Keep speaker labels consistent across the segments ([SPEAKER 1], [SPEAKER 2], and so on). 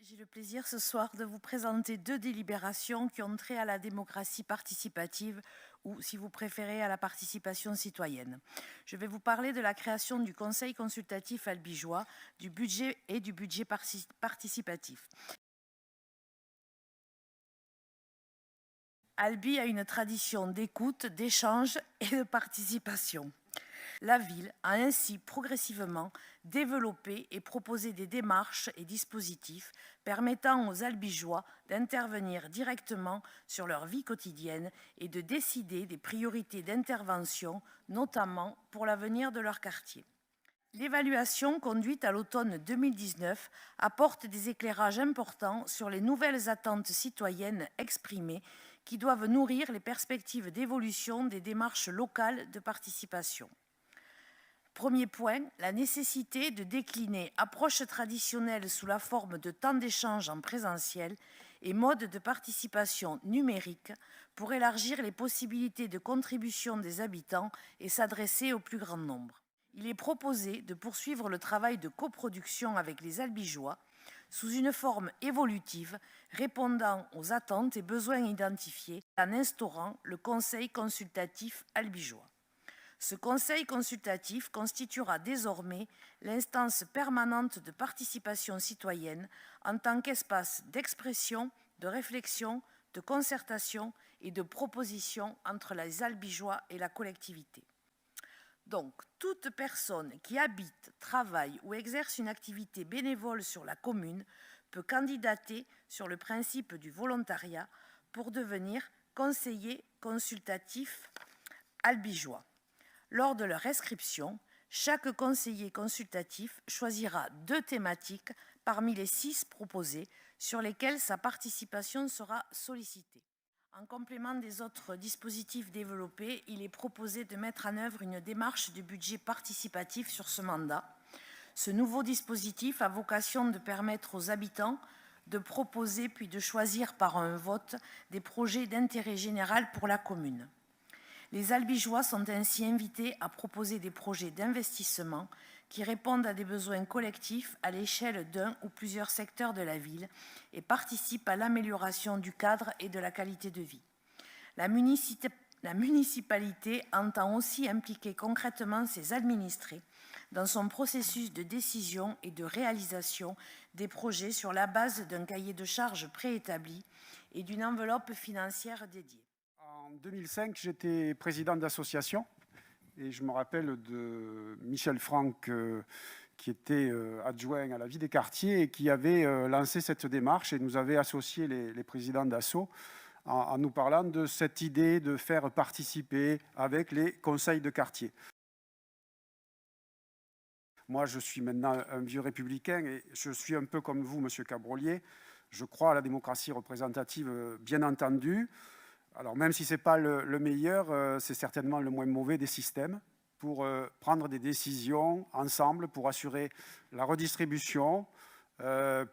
[SPEAKER 1] J'ai le plaisir ce soir de vous présenter deux délibérations qui ont trait à la démocratie participative ou, si vous préférez, à la participation citoyenne. Je vais vous parler de la création du Conseil consultatif albigeois, du budget et du budget participatif. Albi a une tradition d'écoute, d'échange et de participation. La ville a ainsi progressivement développé et proposé des démarches et dispositifs permettant aux Albigeois d'intervenir directement sur leur vie quotidienne et de décider des priorités d'intervention, notamment pour l'avenir de leur quartier. L'évaluation conduite à l'automne 2019 apporte des éclairages importants sur les nouvelles attentes citoyennes exprimées qui doivent nourrir les perspectives d'évolution des démarches locales de participation. Premier point, la nécessité de décliner approches traditionnelles sous la forme de temps d'échange en présentiel et modes de participation numérique pour élargir les possibilités de contribution des habitants et s'adresser au plus grand nombre. Il est proposé de poursuivre le travail de coproduction avec les Albigeois sous une forme évolutive répondant aux attentes et besoins identifiés en instaurant le Conseil consultatif albigeois. Ce conseil consultatif constituera désormais l'instance permanente de participation citoyenne en tant qu'espace d'expression, de réflexion, de concertation et de proposition entre les Albigeois et la collectivité. Donc, toute personne qui habite, travaille ou exerce une activité bénévole sur la commune peut candidater sur le principe du volontariat pour devenir conseiller consultatif albigeois. Lors de leur inscription, chaque conseiller consultatif choisira 2 thématiques parmi les 6 proposées sur lesquelles sa participation sera sollicitée. En complément des autres dispositifs développés, il est proposé de mettre en œuvre une démarche de budget participatif sur ce mandat. Ce nouveau dispositif a vocation de permettre aux habitants de proposer puis de choisir par un vote des projets d'intérêt général pour la commune. Les Albigeois sont ainsi invités à proposer des projets d'investissement qui répondent à des besoins collectifs à l'échelle d'un ou plusieurs secteurs de la ville et participent à l'amélioration du cadre et de la qualité de vie. La municipalité entend aussi impliquer concrètement ses administrés dans son processus de décision et de réalisation des projets sur la base d'un cahier de charges préétabli et d'une enveloppe financière dédiée.
[SPEAKER 2] En 2005, j'étais président d'association et je me rappelle de Michel Franck qui était adjoint à la vie des quartiers et qui avait lancé cette démarche et nous avait associé les présidents d'asso en nous parlant de cette idée de faire participer avec les conseils de quartier. Moi, je suis maintenant un vieux républicain et je suis un peu comme vous, Monsieur Cabrolier. Je crois à la démocratie représentative, bien entendu. Alors, même si ce n'est pas le meilleur, c'est certainement le moins mauvais des systèmes pour prendre des décisions ensemble, pour assurer la redistribution,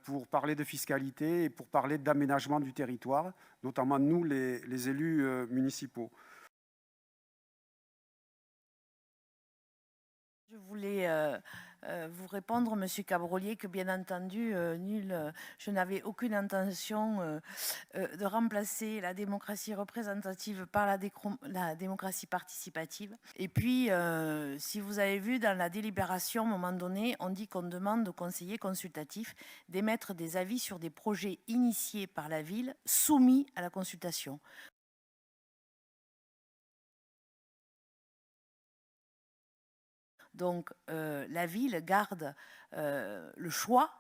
[SPEAKER 2] pour parler de fiscalité et pour parler d'aménagement du territoire, notamment nous, les élus municipaux.
[SPEAKER 1] Je voulais vous répondre, Monsieur Cabrolier, que bien entendu, je n'avais aucune intention de remplacer la démocratie représentative par la démocratie participative. Et puis, si vous avez vu dans la délibération, à un moment donné, on dit qu'on demande aux conseillers consultatifs d'émettre des avis sur des projets initiés par la ville soumis à la consultation. Donc, la ville garde le choix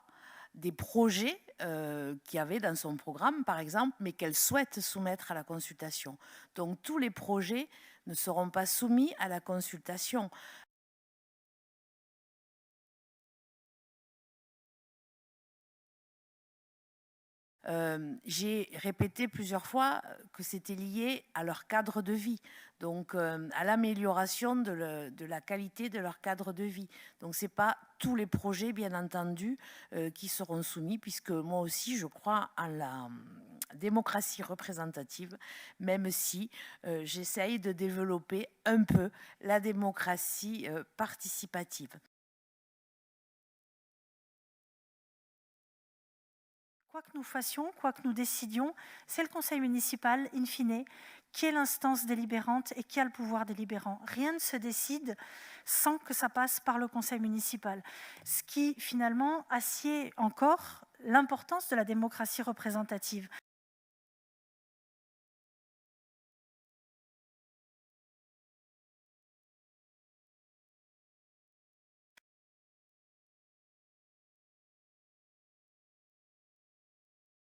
[SPEAKER 1] des projets qu'il y avait dans son programme, par exemple, mais qu'elle souhaite soumettre à la consultation. Donc, tous les projets ne seront pas soumis à la consultation. J'ai répété plusieurs fois que c'était lié à leur cadre de vie, donc à l'amélioration de la qualité de leur cadre de vie. Donc ce n'est pas tous les projets, bien entendu, qui seront soumis, puisque moi aussi, je crois en la démocratie représentative, même si j'essaye de développer un peu la démocratie participative.
[SPEAKER 3] Quoi que nous fassions, quoi que nous décidions, c'est le conseil municipal, in fine, qui est l'instance délibérante et qui a le pouvoir délibérant. Rien ne se décide sans que ça passe par le conseil municipal. Ce qui, finalement, assied encore l'importance de la démocratie représentative.